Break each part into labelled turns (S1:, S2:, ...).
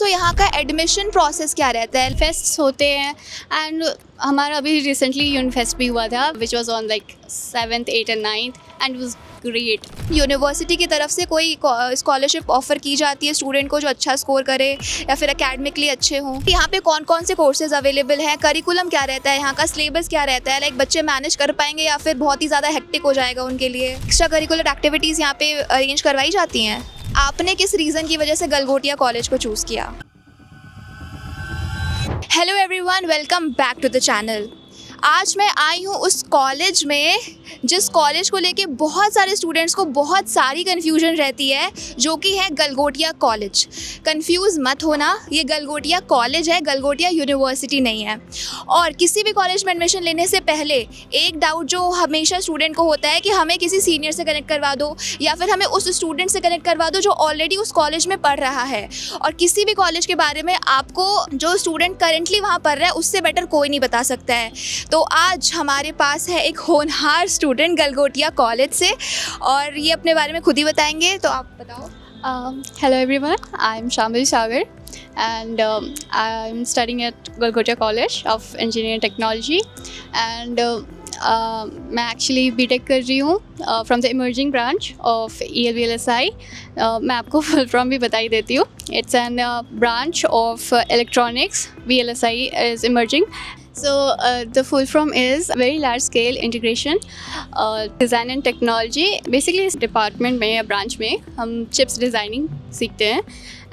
S1: सो यहाँ का admission process क्या रहता है?
S2: फेस्ट्स होते हैं एंड हमारा अभी रिसेंटली यूनिफेस्ट भी हुआ था which was on like 7th 8th and 9th and was great.
S1: University की तरफ से कोई स्कॉलरशिप ऑफर की जाती है स्टूडेंट को जो अच्छा स्कोर करे या फिर एकेडमिकली अच्छे हों? यहाँ पे कौन कौन से कोर्सेज अवेलेबल हैं, करिकुलम क्या रहता है, यहाँ का सिलेबस क्या रहता है, लाइक बच्चे मैनेज कर पाएंगे या फिर बहुत ही ज़्यादा हेक्टिक हो जाएगा उनके लिए? एक्स्ट्रा करिकुलर एक्टिविटीज़ यहाँ पे अरेंज करवाई जाती हैं? आपने किस रीज़न की वजह से गलगोटिया कॉलेज को चूज़ किया? Hello everyone, welcome back to the channel. आज मैं आई हूँ उस कॉलेज में जिस कॉलेज को लेके बहुत सारे स्टूडेंट्स को बहुत सारी कन्फ्यूजन रहती है, जो कि है गलगोटिया कॉलेज। कंफ्यूज मत होना, ये गलगोटिया कॉलेज है, गलगोटिया यूनिवर्सिटी नहीं है। और किसी भी कॉलेज में एडमिशन लेने से पहले एक डाउट जो हमेशा स्टूडेंट को होता है कि हमें किसी सीनियर से कनेक्ट करवा दो या फिर हमें उस स्टूडेंट से कनेक्ट करवा दो जो ऑलरेडी उस कॉलेज में पढ़ रहा है। और किसी भी कॉलेज के बारे में आपको जो स्टूडेंट करेंटली वहाँ पढ़ रहा है उससे बेटर कोई नहीं बता सकता है। तो आज हमारे पास है एक होनहार स्टूडेंट गलगोटिया कॉलेज से और ये अपने बारे में खुद ही बताएंगे, तो आप बताओ।
S2: Hello everyone, I'm Shamil Sagar and I'm studying at Golgotha College of Engineering Technology and मैं एक्चुअली बीटेक कर रही हूँ from the emerging branch of ELVLSI। मैं आपको फुल फॉर्म भी बता ही देती हूँ। It's an branch of electronics, VLSI is emerging. So the full form is very large scale integration design and technology. Basically इस डिपार्टमेंट में या ब्रांच में हम चिप्स डिज़ाइनिंग सीखते हैं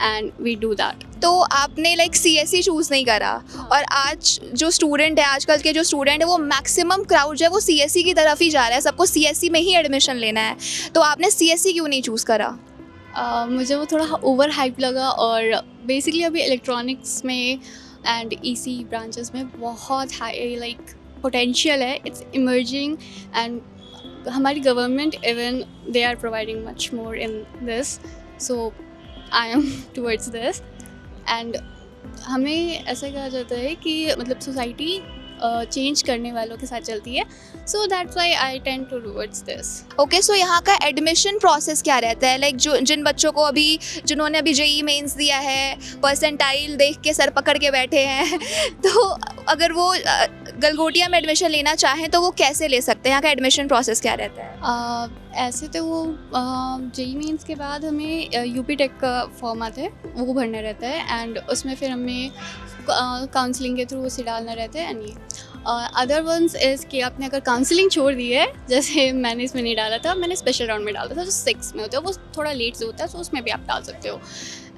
S2: एंड वी डू दैट।
S1: तो आपने लाइक CSE चूज़ नहीं करा और आज जो स्टूडेंट है, आजकल के जो स्टूडेंट है वो मैक्सिमम क्राउड जो है वो CSE की तरफ ही जा रहा है, सबको CSE में ही एडमिशन लेना है। तो आपने CSE क्यों नहीं चूज़ करा?
S2: मुझे वो थोड़ा ओवर हाइप लगा और बेसिकली अभी इलेक्ट्रॉनिक्स में एंड EC ब्रांचेस में बहुत हाई लाइक पोटेंशियल है। इट्स इमर्जिंग एंड हमारी government even they are providing much more in this, so I am towards this. And हमें ऐसा कहा जाता है कि मतलब सोसाइटी चेंज करने वालों के साथ चलती है, so that's why I tend to towards this.
S1: Okay, so यहाँ का एडमिशन प्रोसेस क्या रहता है? लाइक जो जिन बच्चों को जिन्होंने अभी JEE मेंस दिया है, परसेंटाइल देख के सर पकड़ के बैठे हैं तो अगर वो गलगोटिया में एडमिशन लेना चाहें तो वो कैसे ले सकते हैं? यहाँ का एडमिशन प्रोसेस क्या रहता है?
S2: ऐसे तो वो JEE मेंस के बाद हमें UP टेक का फॉर्म आता है, वो भरना रहता है एंड उसमें फिर हमें काउंसलिंग के थ्रू उसे डालना रहता है। एंड ये अदर वंस इज़ कि आपने अगर काउंसलिंग छोड़ दी है, जैसे मैंने इसमें नहीं डाला था, मैंने स्पेशल राउंड में डाला था जो 6 में होता है, वो थोड़ा लेट से होता है, तो उसमें भी आप डाल सकते हो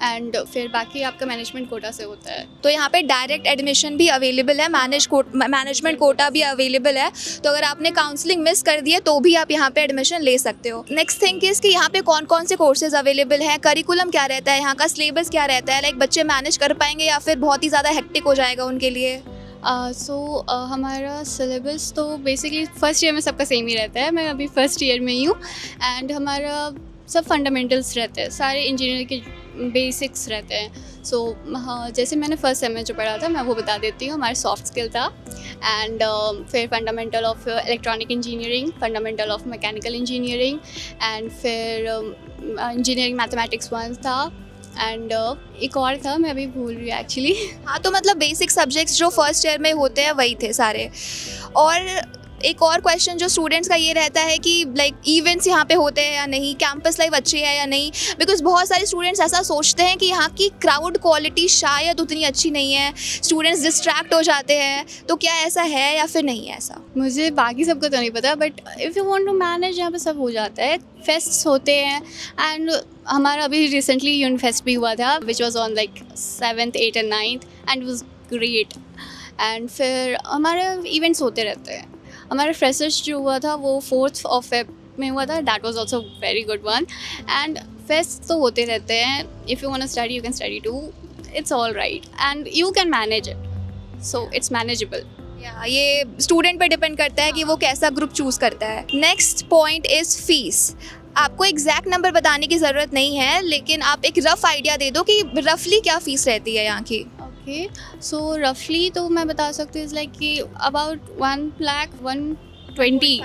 S2: एंड फिर बाकी आपका मैनेजमेंट कोटा से होता है।
S1: तो यहाँ पे डायरेक्ट एडमिशन भी अवेलेबल है, मैनेजमेंट कोटा भी अवेलेबल है। तो अगर आपने काउंसलिंग मिस कर दी है तो भी आप यहाँ पे एडमिशन ले सकते हो। नेक्स्ट थिंग इज़ कि यहाँ पे कौन कौन से कोर्सेज अवेलेबल हैं, करिकुलम क्या रहता है, यहाँ का सिलेबस क्या रहता है, लाइक बच्चे मैनेज कर पाएंगे या फिर बहुत ही ज़्यादा हेक्टिक हो जाएगा उनके लिए?
S2: हमारा सिलेबस तो बेसिकली फर्स्ट ईयर में सबका सेम ही रहता है। मैं अभी फर्स्ट ईयर में ही हूँ एंड हमारा सब फंडामेंटल्स रहते हैं, सारे इंजीनियरिंग के बेसिक्स रहते हैं। सो जैसे मैंने फर्स्ट सेम में जो पढ़ा था मैं वो बता देती हूँ। हमारा सॉफ्ट स्किल था एंड फिर fundamental of electronic engineering, fundamental of mechanical engineering and फिर इंजीनियरिंग मैथमेटिक्स 1 था एंड एक और था, मैं अभी भूल रही हूँ एक्चुअली।
S1: हाँ, तो मतलब बेसिक सब्जेक्ट्स जो फर्स्ट ईयर में होते हैं वही थे सारे। और एक और क्वेश्चन जो स्टूडेंट्स का ये रहता है कि लाइक इवेंट्स यहाँ पे होते हैं या नहीं, कैंपस लाइफ अच्छी है या नहीं, बिकॉज बहुत सारे स्टूडेंट्स ऐसा सोचते हैं कि यहाँ की क्राउड क्वालिटी शायद उतनी अच्छी नहीं है, स्टूडेंट्स डिस्ट्रैक्ट हो जाते हैं। तो क्या ऐसा है या फिर नहीं है ऐसा?
S2: मुझे बाकी सबको तो नहीं पता, but if you want to manage यहाँ पे सब हो जाता है। फेस्ट्स होते हैं एंड हमारा अभी रिसेंटली यूनिफेस्ट भी हुआ था which was on like 7th 8th and 9th and was great. And फिर हमारे इवेंट्स होते रहते हैं। हमारा फ्रेशर्स जो हुआ था वो 4th of Feb में हुआ था, that was also very good one. And fest तो होते रहते हैं, if you want to study you can study too, it's all right and you can manage it, so it's manageable.
S1: ये student पे depend करता है कि वो कैसा ग्रुप चूज़ करता है। Next point is fees. आपको एग्जैक्ट नंबर बताने की ज़रूरत नहीं है, लेकिन आप एक रफ़ आइडिया दे दो कि रफली क्या फ़ीस रहती है यहाँ की।
S2: ओके, सो रफली तो मैं बता सकती हूँ लाइक कि अबाउट 1,120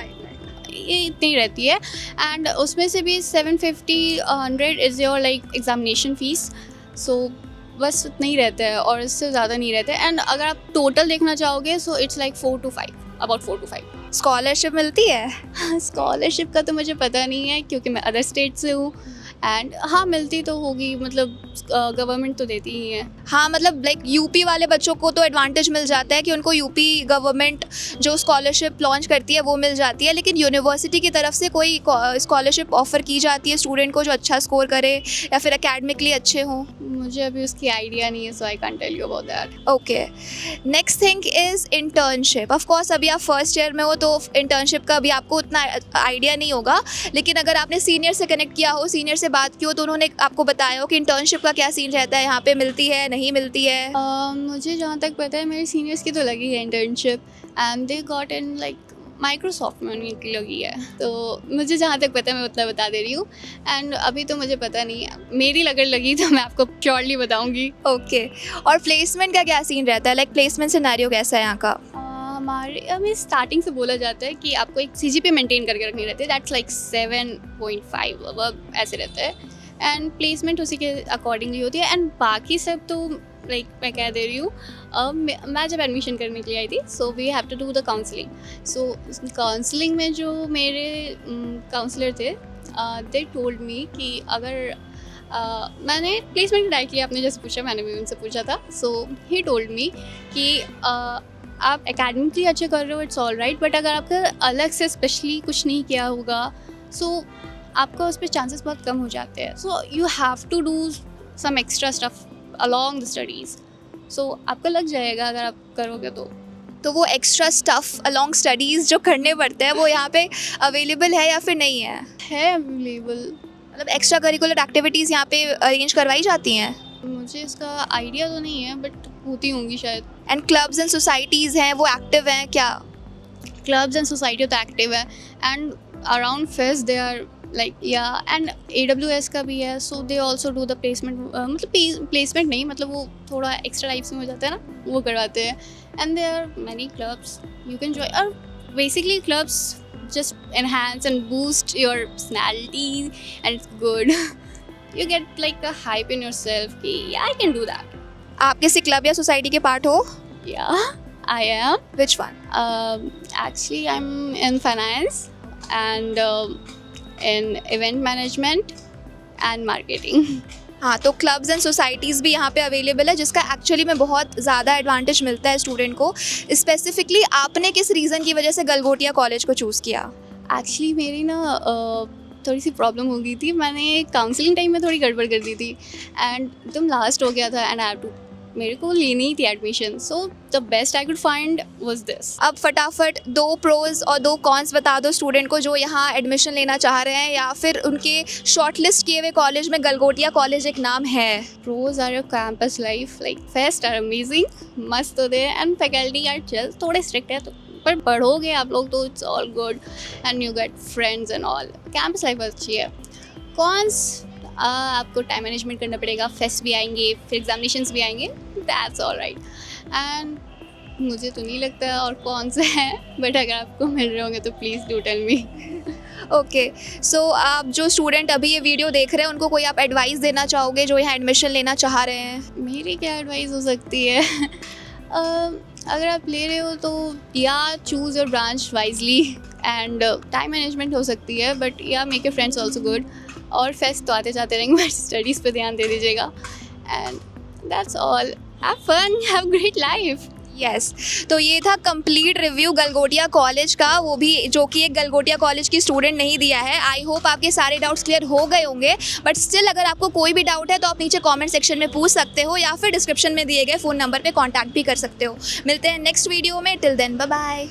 S2: ये इतनी रहती है एंड उसमें से भी 750 100 is your like examination fees. So बस उतना ही रहता है और इससे ज़्यादा नहीं रहता है। एंड अगर आप टोटल देखना चाहोगे so it's like 4 to 5, about 4 to 5।
S1: Scholarship मिलती है?
S2: स्कॉलरशिप का तो मुझे पता नहीं है क्योंकि मैं अदर स्टेट से हूँ। एंड हाँ, मिलती तो होगी, मतलब गवर्नमेंट तो देती ही है।
S1: हाँ, मतलब लाइक यूपी वाले बच्चों को तो एडवांटेज मिल जाता है कि उनको यूपी गवर्नमेंट जो स्कॉलरशिप लॉन्च करती है वो मिल जाती है, लेकिन यूनिवर्सिटी की तरफ से कोई स्कॉलरशिप ऑफर की जाती है स्टूडेंट को जो अच्छा स्कोर करे या फिर एकेडमिकली अच्छे हों?
S2: मुझे अभी उसकी आइडिया नहीं है, so I can't tell you about that.
S1: Okay, next thing is internship. Of course अभी आप फर्स्ट ईयर में हो तो इंटर्नशिप का अभी आपको उतना आइडिया नहीं होगा, लेकिन अगर आपने सीनियर से कनेक्ट किया हो, सीनियर से बात की हो, तो उन्होंने आपको बताया हो कि इंटर्नशिप का क्या सीन रहता है, यहाँ पे मिलती है नहीं मिलती है?
S2: मुझे जहाँ तक पता है मेरे सीनियर्स की तो लगी है internship and they got in like Microsoft में उनकी लगी है, तो मुझे जहाँ तक पता है मैं उतना बता दे रही हूँ। एंड अभी तो मुझे पता नहीं है, मेरी अगर लगी तो मैं आपको श्योरली बताऊँगी।
S1: ओके, और प्लेसमेंट का क्या सीन रहता है, लाइक प्लेसमेंट सिनेरियो कैसा है यहाँ का?
S2: हमारे अभी स्टार्टिंग से बोला जाता है कि आपको एक CGPA मेंटेन करके रखनी रहती है, दैट्स लाइक 7.5 अब ऐसे रहता है। एंड प्लेसमेंट उसी के अकॉर्डिंगली होती है। एंड बाकी सब तो लाइक मैं कह दे रही हूँ, मैं जब एडमिशन करने के लिए आई थी so we have to do the counselling. So counselling में जो मेरे काउंसलर थे दे टोल्ड मी कि अगर मैंने प्लेसमेंट डायरेक्टली आपने जैसे पूछा मैंने भी उनसे पूछा था, सो ही टोल्ड मी कि आप एकेडमिकली अच्छे कर रहे हो, इट्स ऑल राइट, बट अगर आपका अलग से स्पेशली कुछ नहीं किया होगा सो आपका उस पर चांसेस बहुत कम हो जाते हैं। So you have to do some extra stuff along the studies, so आपका लग जाएगा अगर आप करोगे तो
S1: वो एक्स्ट्रा स्टफ अलॉन्ग स्टडीज़ जो करने पड़ते हैं वो यहाँ पे अवेलेबल है या फिर नहीं है?
S2: है अवेलेबल,
S1: मतलब एक्स्ट्रा करिकुलर एक्टिविटीज़ यहाँ पे अरेंज करवाई जाती हैं?
S2: मुझे इसका आइडिया तो नहीं है बट होती होंगी शायद।
S1: एंड क्लब्स एंड सोसाइटीज़ हैं वो एक्टिव हैं क्या?
S2: क्लब्स एंड सोसाइटी तो एक्टिव है and around fest they are like yeah and AWS का भी है, so they also do the placement, मतलब प्लेसमेंट नहीं, मतलब वो थोड़ा एक्स्ट्रा टाइप्स में हो जाता है ना, वो करवाते हैं। And there are many clubs you can join, और basically clubs just enhance and boost your personality and it's good. You get like a hype in yourself कि yeah I can do that.
S1: आप किसी club या society के part हो?
S2: Yeah, I am.
S1: Which one?
S2: Actually I'm in finance and in event management and marketing.
S1: हाँ, तो clubs and societies भी यहाँ पे अवेलेबल है जिसका एक्चुअली में बहुत ज़्यादा एडवांटेज मिलता है स्टूडेंट को। स्पेसिफिकली आपने किस रीज़न की वजह से गलगोटिया कॉलेज को चूज़ किया?
S2: एक्चुअली मेरी ना थोड़ी सी प्रॉब्लम हो गई थी, मैंने काउंसलिंग टाइम में थोड़ी गड़बड़ कर दी थी एंड एकदम लास्ट हो गया था एंड आई हैव टू, मेरे को लेनी ही थी admission, so the best I could find was this.
S1: अब फटाफट 2 प्रोज और 2 कॉन्स बता दो स्टूडेंट को जो यहाँ एडमिशन लेना चाह रहे हैं या फिर उनके शॉर्टलिस्ट किए हुए कॉलेज में गलगोटिया कॉलेज एक नाम है।
S2: Pros are your campus life, like fest are amazing, मस्त होते हैं एंड फैकल्टी आर चिल, थोड़े स्ट्रिक्ट है तो पर पढ़ोगे आप लोग तो it's all good and you get friends and all, campus life अच्छी है। कॉन्स आपको टाइम मैनेजमेंट करना पड़ेगा, फेस्ट भी आएंगे फिर एग्जामिनेशंस भी आएंगे, दैट्स ऑल राइट। एंड मुझे तो नहीं लगता और कौन सा है, बट अगर आपको मिल रहे होंगे तो please do tell me.
S1: Okay, so आप जो स्टूडेंट अभी ये वीडियो देख रहे हैं उनको कोई आप एडवाइस देना चाहोगे जो यहाँ एडमिशन लेना चाह रहे हैं?
S2: मेरी क्या एडवाइस हो सकती है? अगर आप ले रहे हो तो या choose your branch wisely and time management हो सकती है, बट या make your friends also good, और फेस्ट तो आते जाते रहेंगे बट स्टडीज़ पे ध्यान दे दीजिएगा and that's all, have fun, have great life.
S1: Yes, तो ये था कंप्लीट रिव्यू गलगोटिया कॉलेज का, वो भी जो कि एक गलगोटिया कॉलेज की स्टूडेंट नहीं दिया है। आई होप आपके सारे डाउट्स क्लियर हो गए होंगे, बट स्टिल अगर आपको कोई भी डाउट है तो आप नीचे कमेंट सेक्शन में पूछ सकते हो या फिर डिस्क्रिप्शन में दिए गए फ़ोन नंबर पे कांटेक्ट भी कर सकते हो। मिलते हैं नेक्स्ट वीडियो में, टिल देन बाय बाय।